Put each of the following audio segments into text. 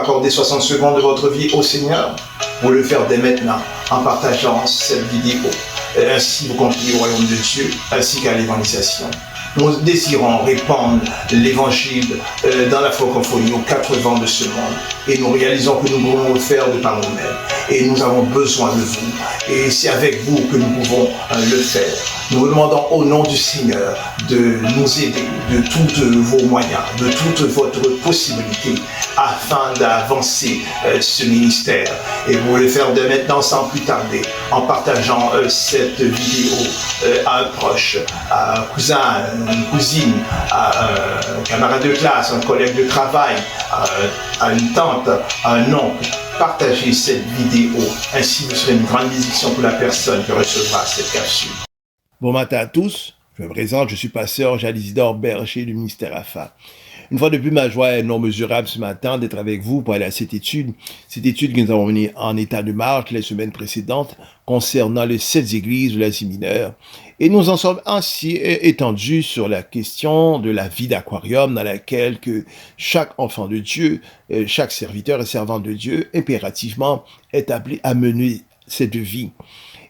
accorder 60 secondes de votre vie au Seigneur? Vous le faire dès maintenant en partageant cette vidéo. Ainsi, vous contribuez au royaume de Dieu ainsi qu'à l'évangélisation. Nous désirons répandre l'évangile dans la francophonie aux 4 vents de ce monde. Et nous réalisons que nous pouvons le faire de par nous-mêmes. Et nous avons besoin de vous. Et c'est avec vous que nous pouvons le faire. Nous vous demandons au nom du Seigneur de nous aider de tous vos moyens, de toute votre possibilité afin d'avancer ce ministère. Et vous le faire dès maintenant sans plus tarder en partageant cette vidéo à un proche, à un cousin, une cousine, à un camarade de classe, un collègue de travail, à une tante, à un oncle. Partagez cette vidéo, ainsi vous serez une grande bénédiction pour la personne qui recevra cette capsule. Bon matin à tous, je me présente, je suis pasteur Jean-Isidore Berger du ministère AFA. Une fois de plus, ma joie est non mesurable ce matin d'être avec vous pour aller à cette étude que nous avons menée en état de marche les semaines précédentes concernant les 7 églises de l'Asie mineure. Et nous en sommes ainsi étendus sur la question de la vie d'aquarium dans laquelle que chaque enfant de Dieu, chaque serviteur et servant de Dieu, impérativement est appelé à mener cette vie.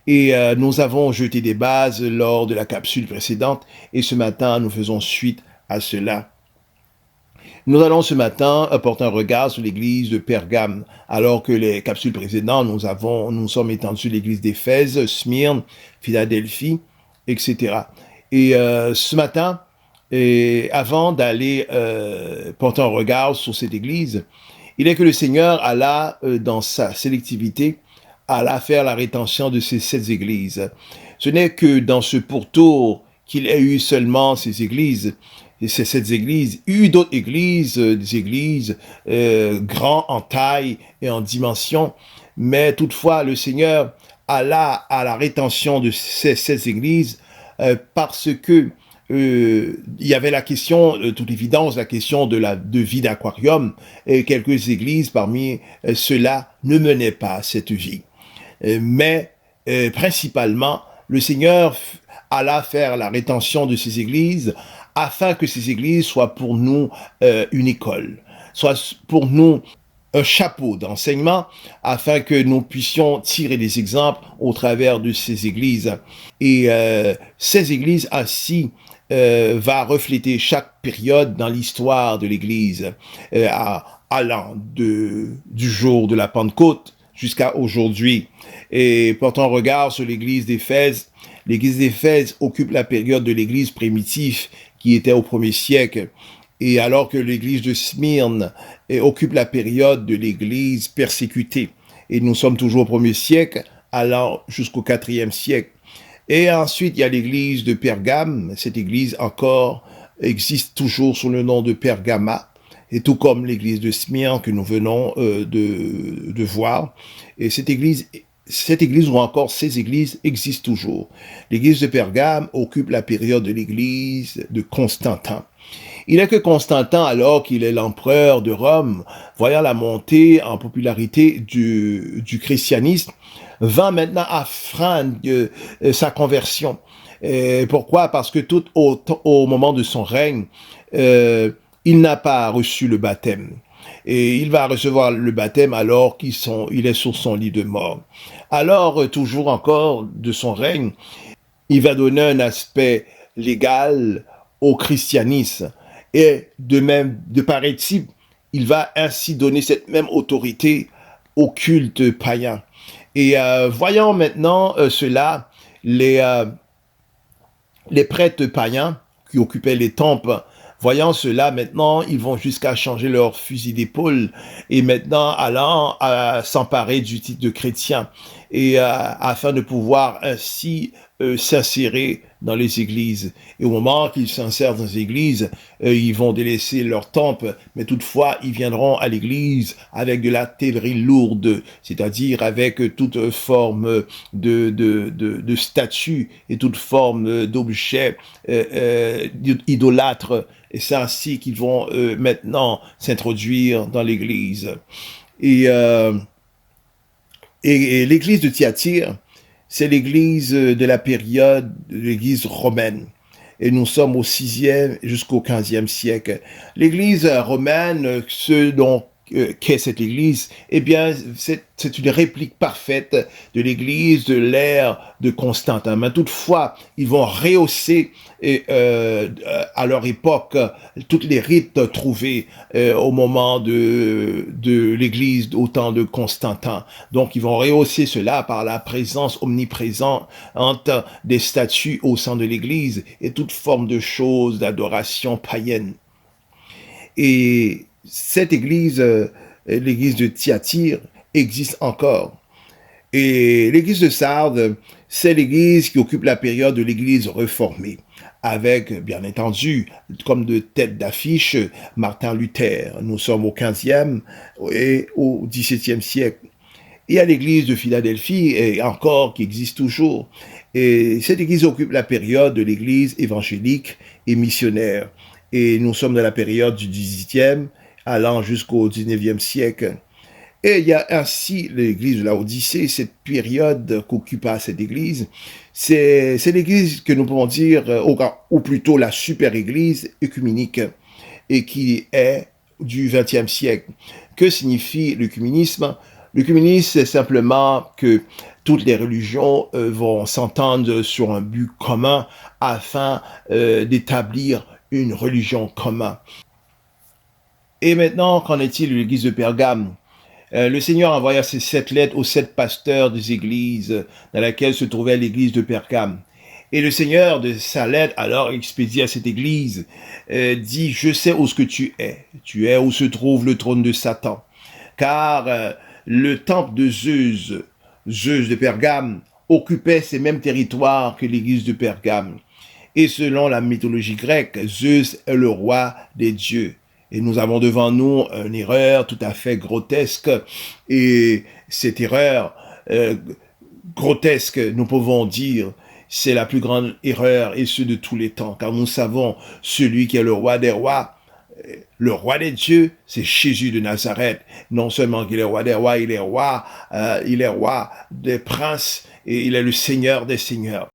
Et nous avons jeté des bases lors de la capsule précédente et ce matin, nous faisons suite à cela. Nous allons ce matin porter un regard sur l'église de Pergame, alors que les capsules précédentes, nous sommes étendus sur l'église d'Éphèse, Smyrne, Philadelphie, etc. Et ce matin, avant d'aller porter un regard sur cette église, il est que le Seigneur alla, dans sa sélectivité, alla faire la rétention de ces 7 églises. Ce n'est que dans ce pourtour qu'il ait eu seulement ces églises, et ces 7 églises, il y a eu d'autres églises, des églises grands en taille et en dimension, mais toutefois le Seigneur alla à la rétention de ces 7 églises parce que il y avait la question, de toute évidence, la question de vie d'aquarium, et quelques églises parmi ceux-là ne menaient pas cette vie. Mais principalement, le Seigneur alla faire la rétention de ces églises afin que ces églises soient pour nous une école, soient pour nous un chapeau d'enseignement, afin que nous puissions tirer des exemples au travers de ces églises. Et ces églises ainsi va refléter chaque période dans l'histoire de l'Église, allant du jour de la Pentecôte jusqu'à aujourd'hui. Et portant un regard sur l'église d'Éphèse, l'église d'Éphèse occupe la période de l'église primitive qui était au 1er siècle, et alors que l'église de Smyrne occupe la période de l'église persécutée. Et nous sommes toujours au 1er siècle, allant jusqu'au 4e siècle. Et ensuite, il y a l'église de Pergame. Cette église encore existe toujours sous le nom de Pergama, et tout comme l'église de Smyrne que nous venons de voir. Et cette église ou encore ces églises existent toujours. L'église de Pergame occupe la période de l'église de Constantin. Il est que Constantin, alors qu'il est l'empereur de Rome, voyant la montée en popularité du christianisme, va maintenant affreindre sa conversion. Pourquoi? Parce que tout au moment de son règne, il n'a pas reçu le baptême. Et il va recevoir le baptême alors il est sur son lit de mort. Alors, toujours encore de son règne, il va donner un aspect légal au christianisme. Et de même, de pareil type, il va ainsi donner cette même autorité au culte païen. Et voyons maintenant cela, les prêtres païens qui occupaient les temples, voyant cela, maintenant, ils vont jusqu'à changer leur fusil d'épaule et maintenant allant s'emparer du titre de chrétien et afin de pouvoir ainsi s'insérer dans les églises. Et au moment qu'ils s'insèrent dans les églises, ils vont délaisser leur temple, mais toutefois, ils viendront à l'église avec de la théorie lourde, c'est-à-dire avec toute forme de statue et toute forme d'objet idolâtre. Et c'est ainsi qu'ils vont maintenant s'introduire dans l'église. Et l'église de Thyatire, c'est l'église de la période de l'église romaine. Et nous sommes au 6e jusqu'au 15e siècle. L'église romaine, ceux qu'est cette église, eh bien, c'est une réplique parfaite de l'église de l'ère de Constantin. Mais toutefois, ils vont rehausser à leur époque toutes les rites trouvés au moment de l'église au temps de Constantin. Donc, ils vont rehausser cela par la présence omniprésente des statues au sein de l'église et toute forme de choses d'adoration païenne. Et cette église, l'église de Thyatire, existe encore. Et l'église de Sardes, c'est l'église qui occupe la période de l'église réformée, avec, bien entendu, comme de tête d'affiche, Martin Luther. Nous sommes au 15e et au 17e siècle. Il y a l'église de Philadelphie, et encore, qui existe toujours. Et cette église occupe la période de l'église évangélique et missionnaire. Et nous sommes dans la période du 18e, allant jusqu'au 19e siècle. Et il y a ainsi l'église de la Odyssée, cette période qu'occupa cette église. C'est l'église que nous pouvons dire, ou plutôt la super église œcuménique, et qui est du 20e siècle. Que signifie l'œcuménisme? L'œcuménisme, c'est simplement que toutes les religions vont s'entendre sur un but commun afin d'établir une religion commune. Et maintenant, qu'en est-il de l'église de Pergame? Le Seigneur envoya ces 7 lettres aux 7 pasteurs des églises dans laquelle se trouvait l'église de Pergame. Et le Seigneur de sa lettre, alors expédié à cette église, dit « Je sais où ce que tu es. Tu es où se trouve le trône de Satan. Car le temple de Zeus de Pergame, occupait ces mêmes territoires que l'église de Pergame. Et selon la mythologie grecque, Zeus est le roi des dieux. Et nous avons devant nous une erreur tout à fait grotesque. Et cette erreur grotesque, nous pouvons dire, c'est la plus grande erreur et ce de tous les temps. Car nous savons, celui qui est le roi des rois, le roi des dieux, c'est Jésus de Nazareth. Non seulement qu'il est roi des rois, il est roi des princes et il est le Seigneur des seigneurs.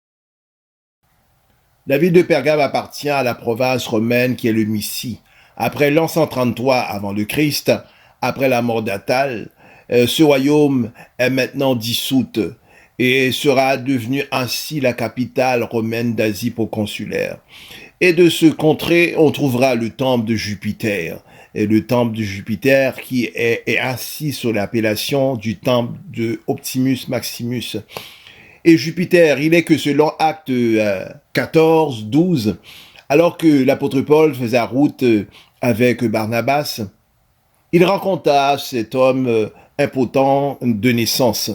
La ville de Pergame appartient à la province romaine qui est le Mysie. Après l'an 133 avant le Christ, après la mort d'Attal, ce royaume est maintenant dissoute et sera devenu ainsi la capitale romaine d'Asie proconsulaire. Et de ce contrée, on trouvera le temple de Jupiter. Et le temple de Jupiter qui est assis sur l'appellation du temple de Optimus Maximus. Et Jupiter, il est que selon Actes 14, 12, alors que l'apôtre Paul faisait la route avec Barnabas, il rencontra cet homme impotent de naissance.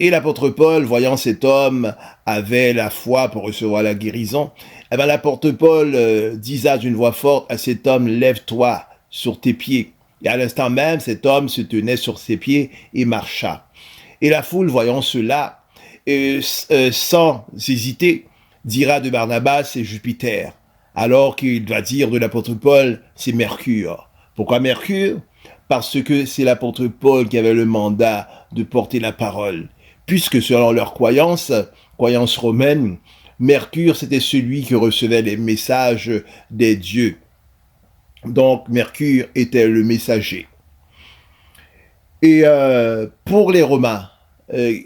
Et l'apôtre Paul, voyant cet homme, avait la foi pour recevoir la guérison. Eh bien, l'apôtre Paul disait d'une voix forte à cet homme, lève-toi sur tes pieds. Et à l'instant même, cet homme se tenait sur ses pieds et marcha. Et la foule, voyant cela, sans hésiter, dira de Barnabas, c'est Jupiter. Alors qu'il doit dire de l'apôtre Paul, c'est Mercure. Pourquoi Mercure? Parce que c'est l'apôtre Paul qui avait le mandat de porter la parole. Puisque selon leur croyance romaine, Mercure, c'était celui qui recevait les messages des dieux. Donc, Mercure était le messager. Et pour les Romains,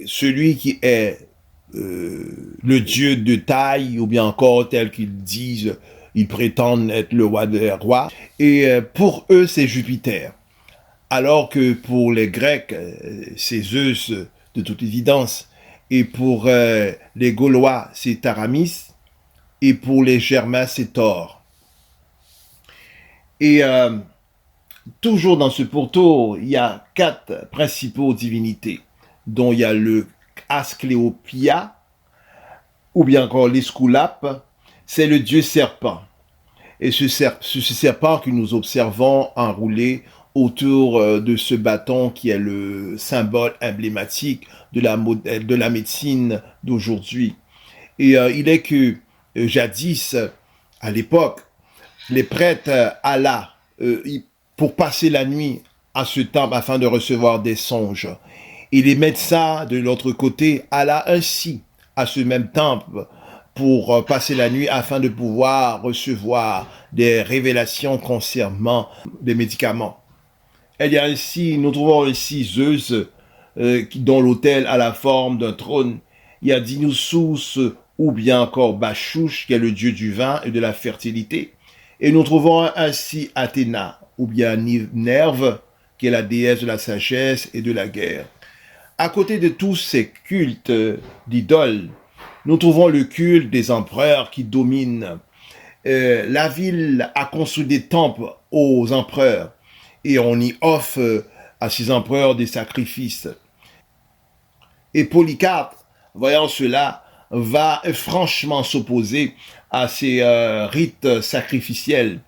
celui qui est le dieu de taille, ou bien encore tel qu'ils disent, ils prétendent être le roi des rois, et pour eux, c'est Jupiter. Alors que pour les Grecs, c'est Zeus, de toute évidence, et pour les Gaulois, c'est Aramis, et pour les Germains, c'est Thor. Et toujours dans ce pourtour, il y a 4 principaux divinités, dont il y a le Ascléopia, ou bien encore l'Esculape, c'est le dieu serpent. Et ce serpent que nous observons enroulé autour de ce bâton qui est le symbole emblématique de la médecine d'aujourd'hui. Et il est que jadis, à l'époque, les prêtres allaient pour passer la nuit à ce temple afin de recevoir des songes. Et les médecins de l'autre côté allaient ainsi à ce même temple pour passer la nuit afin de pouvoir recevoir des révélations concernant des médicaments. Il y a ainsi, nous trouvons ainsi Zeus, dont l'autel a la forme d'un trône. Il y a Dionysos, ou bien encore Bacchus, qui est le dieu du vin et de la fertilité. Et nous trouvons ainsi Athéna, ou bien Minerve, qui est la déesse de la sagesse et de la guerre. À côté de tous ces cultes d'idoles, nous trouvons le culte des empereurs qui domine. La ville a construit des temples aux empereurs et on y offre à ces empereurs des sacrifices. Et Polycarpe, voyant cela, va franchement s'opposer à ces rites sacrificiels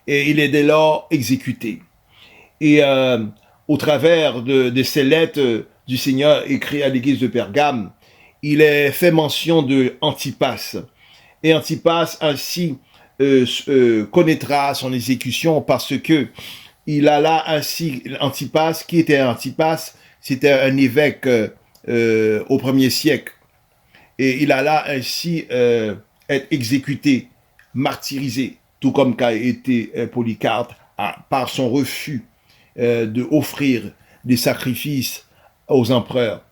et il est dès lors exécuté. Et au travers de ces lettres du Seigneur écrites à l'église de Pergame, il est fait mention de Antipas. Et Antipas ainsi connaîtra son exécution parce que il a là ainsi Antipas. Qui était Antipas? C'était un évêque au 1er siècle. Et il a là ainsi être exécuté, martyrisé, tout comme qu'a été Polycarpe par son refus de offrir des sacrifices aux empereurs.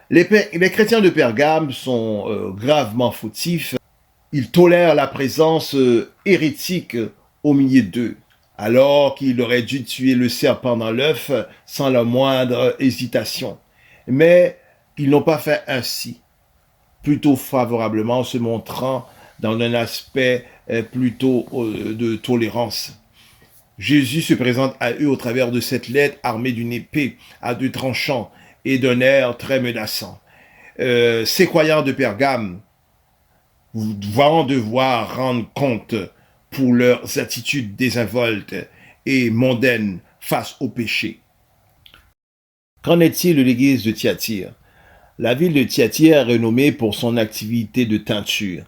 Les chrétiens de Pergame sont gravement fautifs. Ils tolèrent la présence hérétique au milieu d'eux, alors qu'il aurait dû tuer le serpent dans l'œuf sans la moindre hésitation. Mais ils n'ont pas fait ainsi, plutôt favorablement, se montrant dans un aspect plutôt de tolérance. Jésus se présente à eux au travers de cette lettre armée d'une épée à 2 tranchants et d'un air très menaçant. Ces croyants de Pergame vont devoir rendre compte pour leurs attitudes désinvoltes et mondaines face au péché. Qu'en est-il de l'église de Thyatire? La ville de Thyatire est renommée pour son activité de teinture.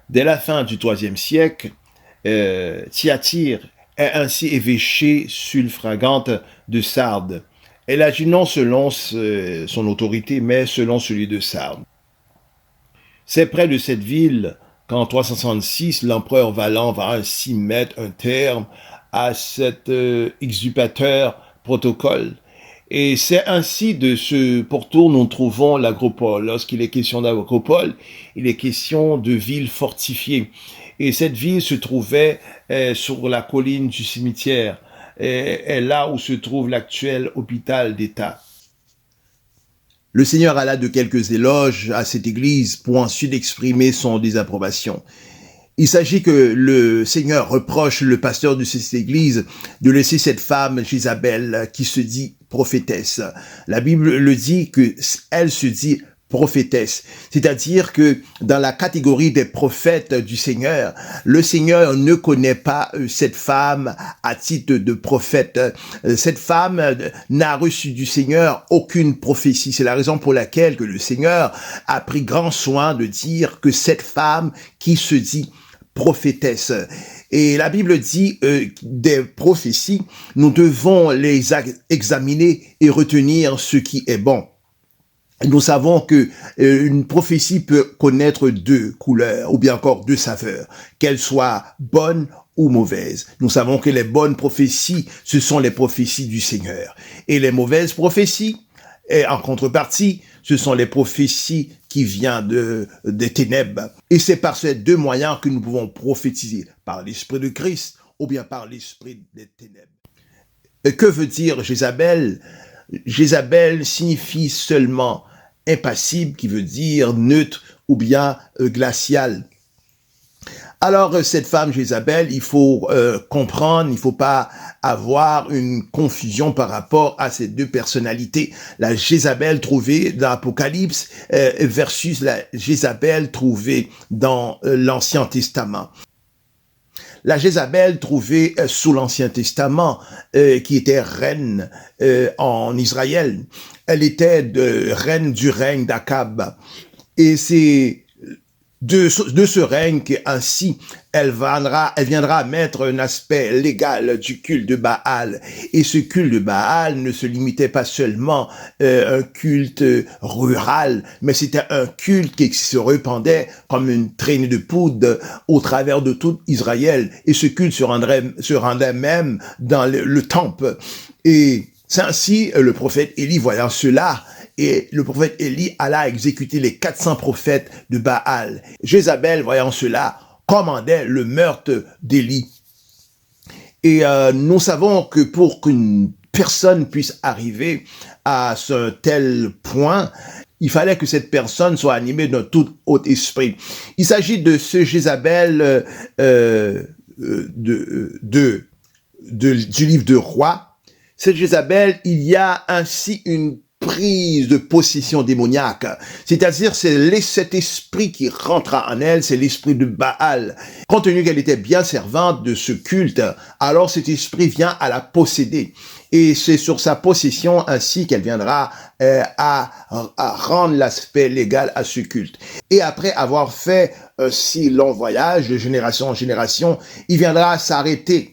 Dès la fin du IIIe siècle, Thyatire est ainsi évêchée suffragante de Sardes. Elle agit non selon son autorité, mais selon celui de Sardes. C'est près de cette ville qu'en 366, l'empereur Valent va ainsi mettre un terme à cet exupateur protocole. Et c'est ainsi de ce pourtour nous trouvons l'Agropole. Lorsqu'il est question d'Agropole, il est question de ville fortifiée. Et cette ville se trouvait sur la colline du cimetière, est là où se trouve l'actuel hôpital d'État. Le Seigneur alla de quelques éloges à cette église pour ensuite exprimer son désapprobation. Il s'agit que le Seigneur reproche le pasteur de cette église de laisser cette femme Jézabel qui se dit prophétesse. La Bible le dit que elle se dit prophétesse, c'est-à-dire que dans la catégorie des prophètes du Seigneur, le Seigneur ne connaît pas cette femme à titre de prophète. Cette femme n'a reçu du Seigneur aucune prophétie. C'est la raison pour laquelle que le Seigneur a pris grand soin de dire que cette femme qui se dit prophétesse. Et la Bible dit des prophéties, nous devons les examiner et retenir ce qui est bon. Nous savons que une prophétie peut connaître 2 couleurs ou bien encore 2 saveurs, qu'elles soient bonnes ou mauvaises. Nous savons que les bonnes prophéties, ce sont les prophéties du Seigneur. Et les mauvaises prophéties, et en contrepartie, ce sont les prophéties qui viennent des ténèbres. Et c'est par ces 2 moyens que nous pouvons prophétiser, par l'Esprit de Christ ou bien par l'Esprit des ténèbres. Et que veut dire Jézabel? Jézabel signifie seulement impassible, qui veut dire neutre ou bien glacial. Alors, cette femme Jézabel, il faut comprendre, il ne faut pas avoir une confusion par rapport à ces 2 personnalités. La Jézabel trouvée dans l'Apocalypse versus la Jézabel trouvée dans l'Ancien Testament. La Jézabel trouvée sous l'Ancien Testament, qui était reine en Israël, elle était reine du règne d'Akab. Et c'est de ce règne, qu'ainsi elle viendra mettre un aspect légal du culte de Baal. Et ce culte de Baal ne se limitait pas seulement à un culte rural, mais c'était un culte qui se répandait comme une traînée de poudre au travers de tout Israël. Et ce culte se rendait même dans le temple. Et c'est ainsi le prophète Élie, voyant cela, et le prophète Élie alla exécuter les 400 prophètes de Baal. Jézabel, voyant cela, commandait le meurtre d'Élie. Et nous savons que pour qu'une personne puisse arriver à ce tel point, il fallait que cette personne soit animée d'un tout haut esprit. Il s'agit de ce Jézabel du livre de Rois. Cette Jézabel, il y a ainsi une prise de possession démoniaque. C'est-à-dire, c'est cet esprit qui rentre en elle, c'est l'esprit de Baal. Compte tenu qu'elle était bien servante de ce culte, alors cet esprit vient à la posséder. Et c'est sur sa possession ainsi qu'elle viendra à rendre l'aspect légal à ce culte. Et après avoir fait un si long voyage de génération en génération, il viendra s'arrêter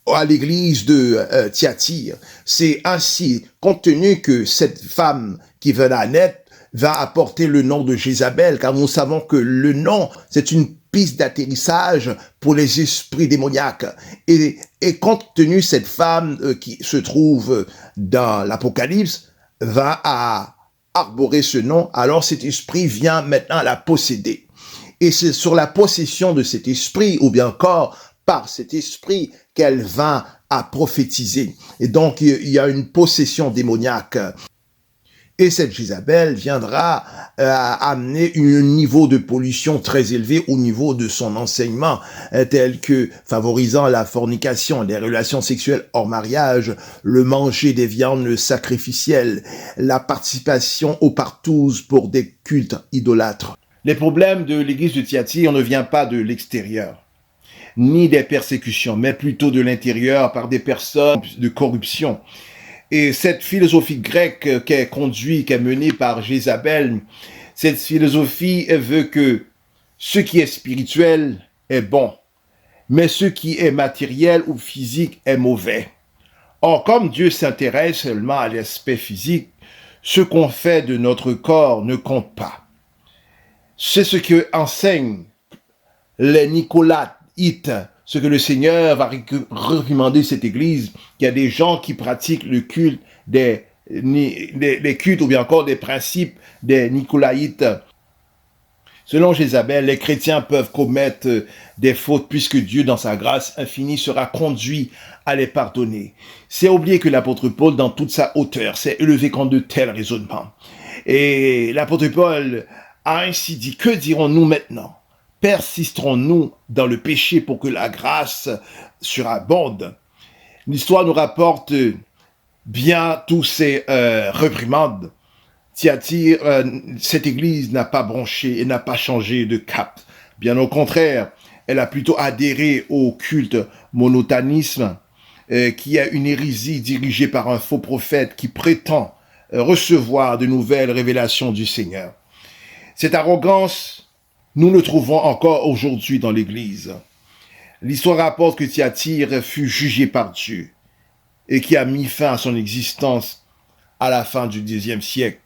à l'église de Thyatire. C'est ainsi, compte tenu que cette femme qui venait naître va apporter le nom de Jézabel, car nous savons que le nom, c'est une piste d'atterrissage pour les esprits démoniaques. Et compte tenu cette femme qui se trouve dans l'Apocalypse, va à arborer ce nom, alors cet esprit vient maintenant la posséder. Et c'est sur la possession de cet esprit, ou bien encore par cet esprit, qu'elle va à prophétiser. Et donc, il y a une possession démoniaque. Et cette Jézabel viendra amener un niveau de pollution très élevé au niveau de son enseignement, tel que favorisant la fornication, les relations sexuelles hors mariage, le manger des viandes sacrificielles, la participation aux partous pour des cultes idolâtres. Les problèmes de l'église de Thyatire ne viennent pas de l'extérieur, ni des persécutions, mais plutôt de l'intérieur par des personnes de corruption. Et cette philosophie grecque qui est menée par Jézabel, cette philosophie veut que ce qui est spirituel est bon, mais ce qui est matériel ou physique est mauvais. Or, comme Dieu s'intéresse seulement à l'aspect physique, ce qu'on fait de notre corps ne compte pas. C'est ce que enseignent les Nicolaïtes, ce que le Seigneur va réprimander cette église, qu'il y a des gens qui pratiquent le culte des cultes ou bien encore des principes des Nicolaïtes. Selon Jézabel, les chrétiens peuvent commettre des fautes puisque Dieu, dans sa grâce infinie, sera conduit à les pardonner. C'est oublier que l'apôtre Paul, dans toute sa hauteur, s'est élevé contre de tels raisonnements. Et l'apôtre Paul a ainsi dit, que dirons-nous maintenant? Persisterons-nous dans le péché pour que la grâce surabonde? L'histoire nous rapporte bien tous ces réprimandes. Thyatire, cette église n'a pas bronché et n'a pas changé de cap. Bien au contraire, elle a plutôt adhéré au culte monothéisme, qui est une hérésie dirigée par un faux prophète qui prétend recevoir de nouvelles révélations du Seigneur. Cette arrogance, nous le trouvons encore aujourd'hui dans l'Église. L'histoire rapporte que Thyatire fut jugé par Dieu et qui a mis fin à son existence à la fin du Xe siècle.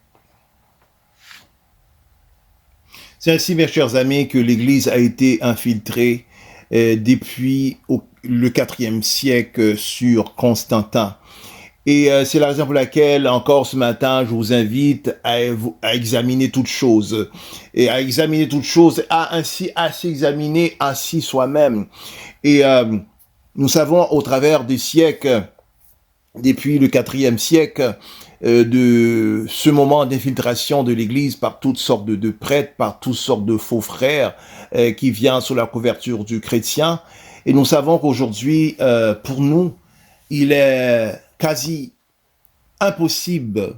C'est ainsi, mes chers amis, que l'Église a été infiltrée depuis le IVe siècle sur Constantin. Et c'est la raison pour laquelle, encore ce matin, je vous invite à examiner toutes choses. Et à examiner toutes choses, à s'examiner ainsi soi-même. Et nous savons au travers des siècles, depuis le IVe siècle, de ce moment d'infiltration de l'Église par toutes sortes de prêtres, par toutes sortes de faux frères qui viennent sous la couverture du chrétien. Et nous savons qu'aujourd'hui, pour nous, il est quasi impossible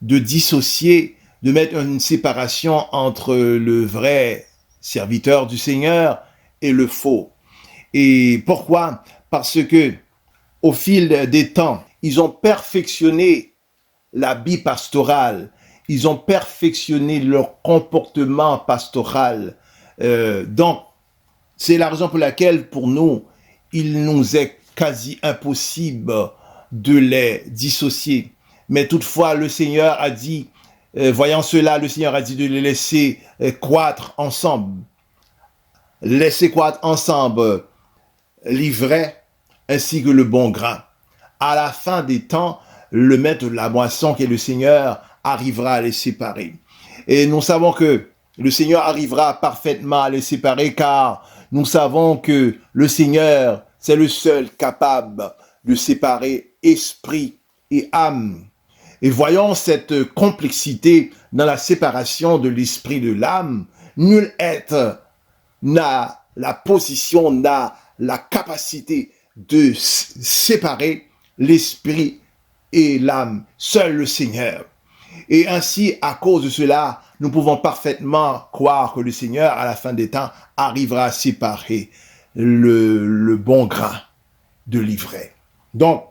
de dissocier, de mettre une séparation entre le vrai serviteur du Seigneur et le faux. Et pourquoi? Parce que au fil des temps, ils ont perfectionné la vie pastorale, ils ont perfectionné leur comportement pastoral, Donc, c'est la raison pour laquelle, pour nous, il nous est quasi impossible de les dissocier. Mais toutefois, le Seigneur a dit, voyant cela, le Seigneur a dit de les laisser croître ensemble. Laisser croître ensemble l'ivraie ainsi que le bon grain. À la fin des temps, le maître de la moisson, qui est le Seigneur, arrivera à les séparer. Et nous savons que le Seigneur arrivera parfaitement à les séparer, car nous savons que le Seigneur, c'est le seul capable de séparer esprit et âme. Et voyons cette complexité dans la séparation de l'esprit de l'âme. Nul être n'a la position, n'a la capacité de séparer l'esprit et l'âme. Seul le Seigneur. Et ainsi, à cause de cela, nous pouvons parfaitement croire que le Seigneur, à la fin des temps, arrivera à séparer le bon grain de l'ivraie. Donc,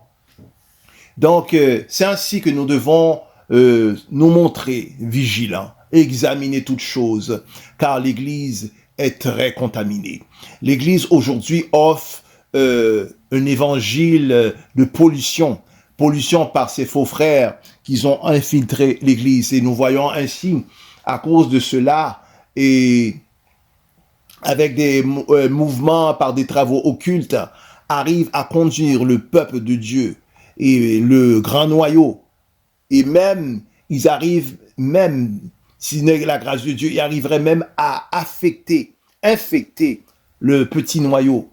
c'est ainsi que nous devons nous montrer vigilants, examiner toutes choses, car l'Église est très contaminée. L'Église aujourd'hui offre un évangile de pollution par ses faux frères qui ont infiltré l'Église. Et nous voyons ainsi, à cause de cela, et avec des mouvements par des travaux occultes, arrivent à conduire le peuple de Dieu et le grand noyau. Et même, ils arrivent même, si n'est la grâce de Dieu, ils arriveraient même à infecter le petit noyau.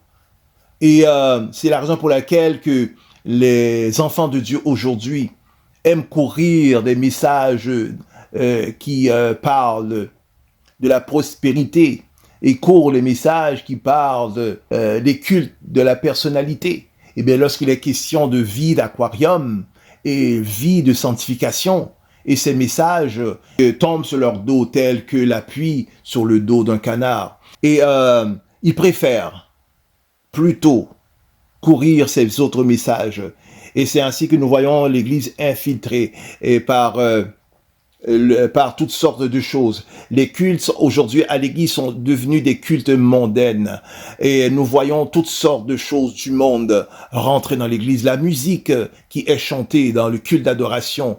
Et c'est la raison pour laquelle que les enfants de Dieu aujourd'hui aiment courir des messages qui parlent de la prospérité et courent les messages qui parlent des cultes de la personnalité. Et bien, lorsqu'il est question de vie d'aquarium et vie de sanctification, et ces messages tombent sur leur dos tels que la pluie sur le dos d'un canard. Et ils préfèrent plutôt courir ces autres messages. Et c'est ainsi que nous voyons l'Église infiltrée par toutes sortes de choses. Les cultes aujourd'hui à l'Église sont devenus des cultes mondains. Et nous voyons toutes sortes de choses du monde rentrer dans l'Église. La musique qui est chantée dans le culte d'adoration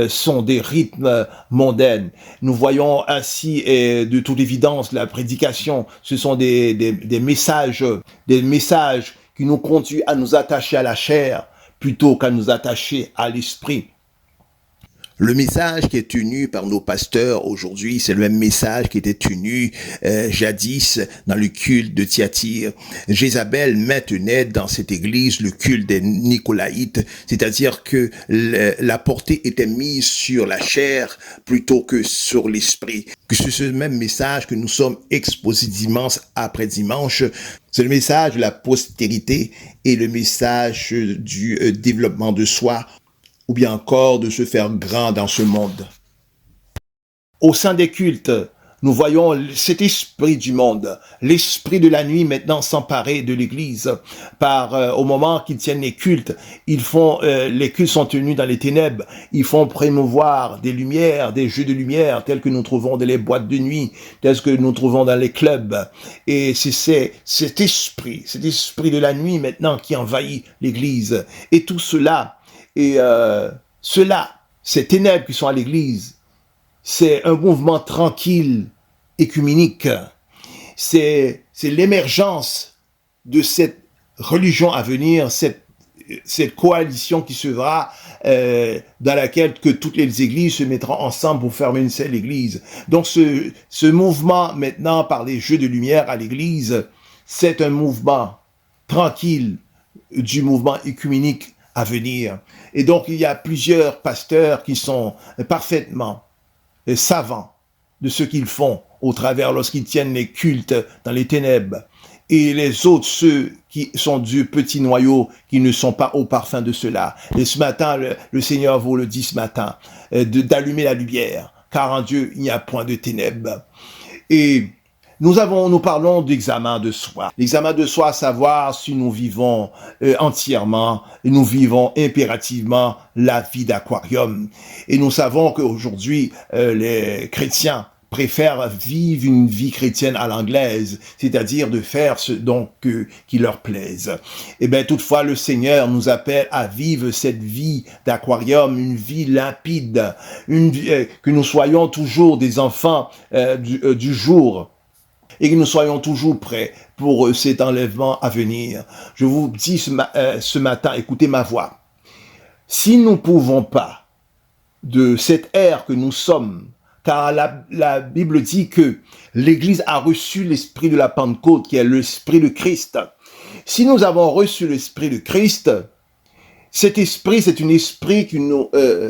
sont des rythmes mondains. Nous voyons ainsi, de toute évidence, la prédication, ce sont des messages qui nous conduisent à nous attacher à la chair plutôt qu'à nous attacher à l'esprit. Le message qui est tenu par nos pasteurs aujourd'hui, c'est le même message qui était tenu jadis dans le culte de Thyatire. Jézabel maintenait dans cette église le culte des Nicolaïtes, c'est-à-dire que la portée était mise sur la chair plutôt que sur l'esprit. Que c'est ce même message que nous sommes exposés dimanche après dimanche. C'est le message de la postérité et le message du développement de soi, ou bien encore de se faire grand dans ce monde. Au sein des cultes, nous voyons cet esprit du monde, l'esprit de la nuit maintenant s'emparer de l'Église. Au moment qu'ils tiennent les cultes, les cultes sont tenus dans les ténèbres, ils font promouvoir des lumières, des jeux de lumière tels que nous trouvons dans les boîtes de nuit, tels que nous trouvons dans les clubs. Et c'est cet esprit de la nuit maintenant qui envahit l'Église. Et tout cela, ces ténèbres qui sont à l'Église, c'est un mouvement tranquille, écuménique. C'est l'émergence de cette religion à venir, cette coalition qui se fera, dans laquelle que toutes les églises se mettront ensemble pour former une seule église. Donc ce mouvement maintenant par les jeux de lumière à l'église, c'est un mouvement tranquille du mouvement écuménique à venir. Et donc, il y a plusieurs pasteurs qui sont parfaitement savants de ce qu'ils font au travers lorsqu'ils tiennent les cultes dans les ténèbres. Et les autres, ceux qui sont du petit noyau, qui ne sont pas au parfum de cela. Et ce matin, le Seigneur vous le dit ce matin, d'allumer la lumière, car en Dieu, il n'y a point de ténèbres. Et nous parlons d'examen de soi. L'examen de soi, à savoir si nous vivons entièrement, nous vivons impérativement la vie d'aquarium. Et nous savons qu'aujourd'hui, les chrétiens préfèrent vivre une vie chrétienne à l'anglaise, c'est-à-dire de faire ce donc qui leur plaise. Et bien toutefois, le Seigneur nous appelle à vivre cette vie d'aquarium, une vie limpide, que nous soyons toujours des enfants du jour, et que nous soyons toujours prêts pour cet enlèvement à venir. Je vous dis ce matin, écoutez ma voix. Si nous ne pouvons pas, de cette ère que nous sommes, car la Bible dit que l'Église a reçu l'esprit de la Pentecôte, qui est l'esprit de Christ. Si nous avons reçu l'esprit de Christ, cet esprit, c'est un esprit que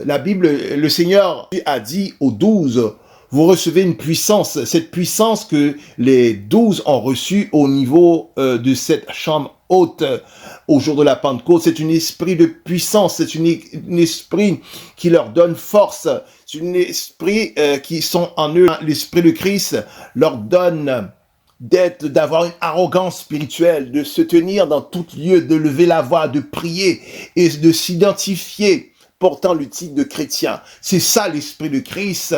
la Bible, le Seigneur a dit aux 12, vous recevez une puissance, cette puissance que les 12 ont reçue au niveau de cette chambre haute au jour de la Pentecôte. C'est un esprit de puissance, c'est un esprit qui leur donne force, c'est un esprit qui sont en eux. L'esprit de Christ leur donne d'avoir une arrogance spirituelle, de se tenir dans tout lieu, de lever la voix, de prier et de s'identifier portant le titre de chrétien. C'est ça l'esprit de Christ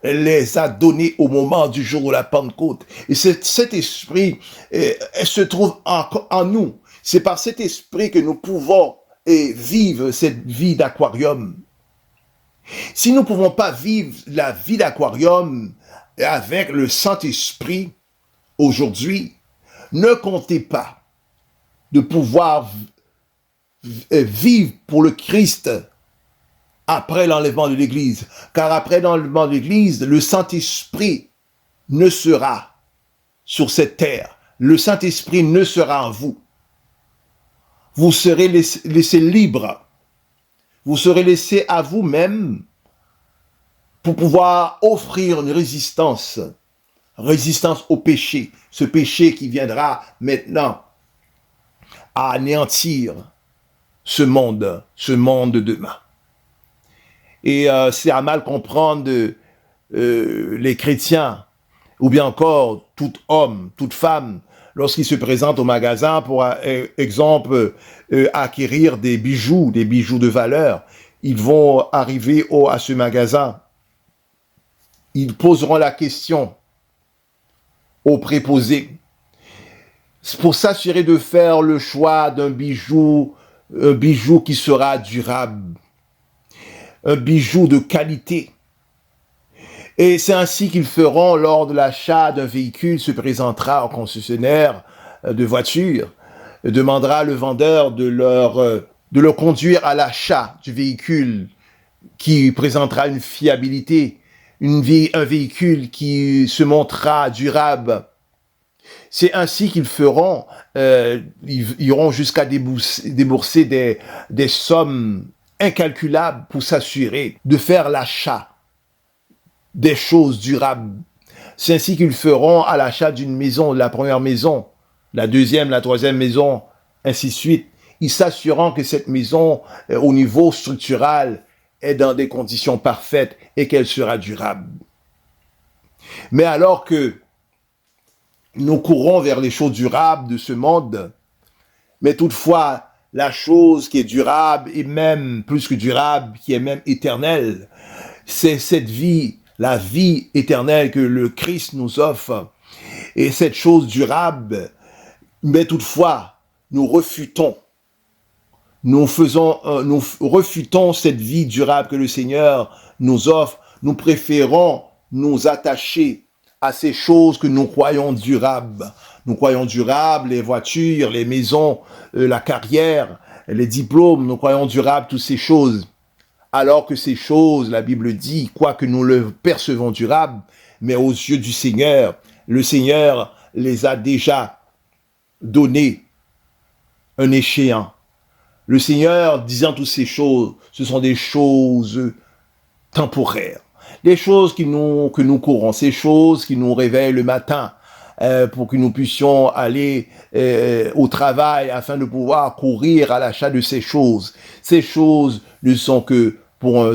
les a donnés au moment du jour de la Pentecôte. Et cet esprit se trouve en nous. C'est par cet esprit que nous pouvons vivre cette vie d'aquarium. Si nous ne pouvons pas vivre la vie d'aquarium avec le Saint-Esprit aujourd'hui, ne comptez pas de pouvoir vivre pour le Christ après l'enlèvement de l'Église. Car après l'enlèvement de l'Église, le Saint-Esprit ne sera sur cette terre. Le Saint-Esprit ne sera en vous. Vous serez laissés libres. Vous serez laissés à vous-même pour pouvoir offrir une résistance au péché. Ce péché qui viendra maintenant à anéantir ce monde de demain. Et c'est à mal comprendre les chrétiens, ou bien encore tout homme, toute femme, lorsqu'ils se présentent au magasin pour, exemple, acquérir des bijoux de valeur. Ils vont arriver à ce magasin. Ils poseront la question au préposé pour s'assurer de faire le choix d'un bijou qui sera durable, un bijou de qualité. Et c'est ainsi qu'ils feront lors de l'achat d'un véhicule, se présentera au concessionnaire de voiture, demandera le vendeur de le conduire à l'achat du véhicule qui présentera une fiabilité, un véhicule qui se montrera durable. C'est ainsi qu'ils feront, ils iront jusqu'à débourser des sommes incalculables pour s'assurer de faire l'achat des choses durables. C'est ainsi qu'ils feront à l'achat d'une maison, la première maison, la deuxième, la troisième maison, ainsi de suite. Ils s'assureront que cette maison, au niveau structural, est dans des conditions parfaites et qu'elle sera durable. Mais alors que nous courons vers les choses durables de ce monde, mais toutefois, la chose qui est durable et même plus que durable, qui est même éternelle, c'est cette vie, la vie éternelle que le Christ nous offre. Et cette chose durable, mais toutefois, nous refutons cette vie durable que le Seigneur nous offre. Nous préférons nous attacher à ces choses que nous croyons durables. Nous croyons durables les voitures, les maisons, la carrière, les diplômes. Nous croyons durables toutes ces choses. Alors que ces choses, la Bible dit, quoique nous le percevons durable, mais aux yeux du Seigneur, le Seigneur les a déjà donné un échéant. Le Seigneur, disant toutes ces choses, ce sont des choses temporaires. Les choses que nous courons, ces choses qui nous réveillent le matin pour que nous puissions aller au travail afin de pouvoir courir à l'achat de ces choses. Ces choses ne sont que pour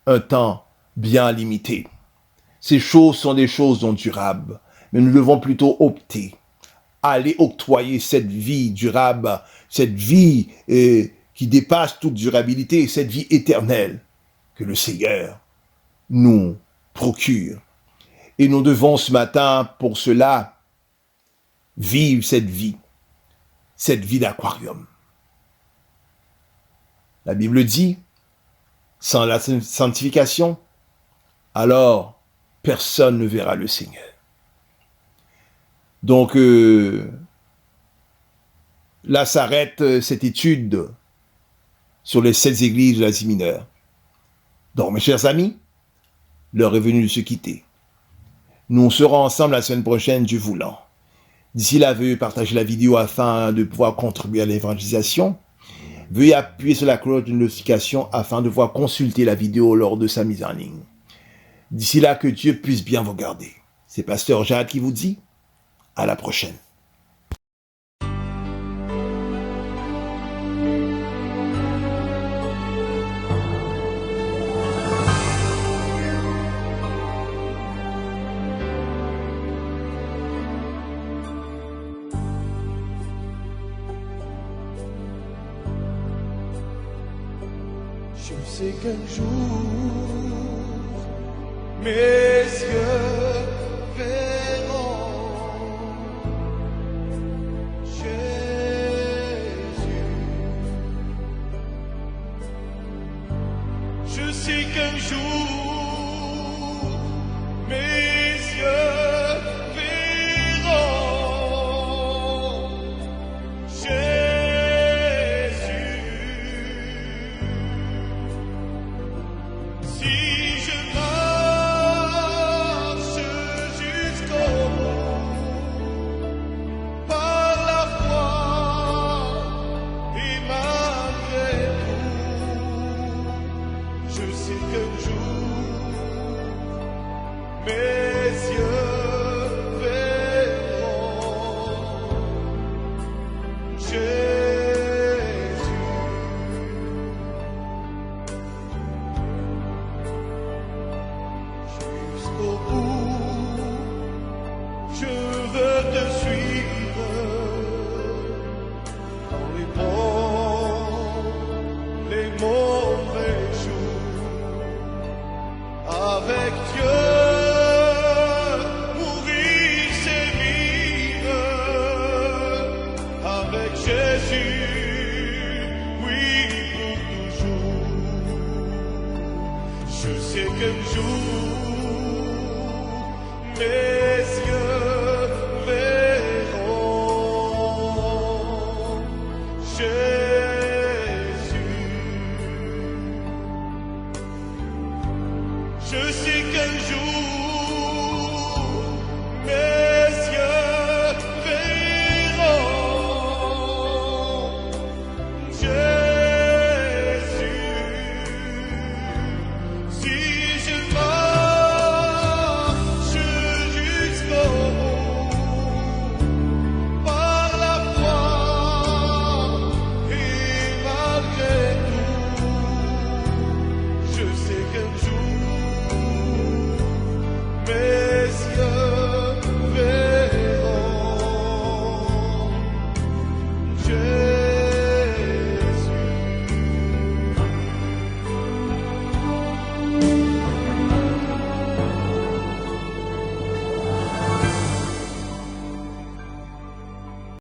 un temps bien limité. Ces choses sont des choses non durables, mais nous devons plutôt opter à aller octroyer cette vie durable, cette vie qui dépasse toute durabilité, cette vie éternelle que le Seigneur nous procure. Et nous devons ce matin, pour cela, vivre cette vie d'aquarium. La Bible dit, sans la sanctification, alors personne ne verra le Seigneur. Donc, là s'arrête cette étude sur les 7 églises de l'Asie mineure. Donc, mes chers amis, l'heure est venue de se quitter. Nous serons ensemble la semaine prochaine, Dieu voulant. D'ici là, veuillez partager la vidéo afin de pouvoir contribuer à l'évangélisation. Veuillez appuyer sur la cloche de notification afin de pouvoir consulter la vidéo lors de sa mise en ligne. D'ici là, que Dieu puisse bien vous garder. C'est Pasteur Jade qui vous dit à la prochaine. Je sais qu'un jour, mais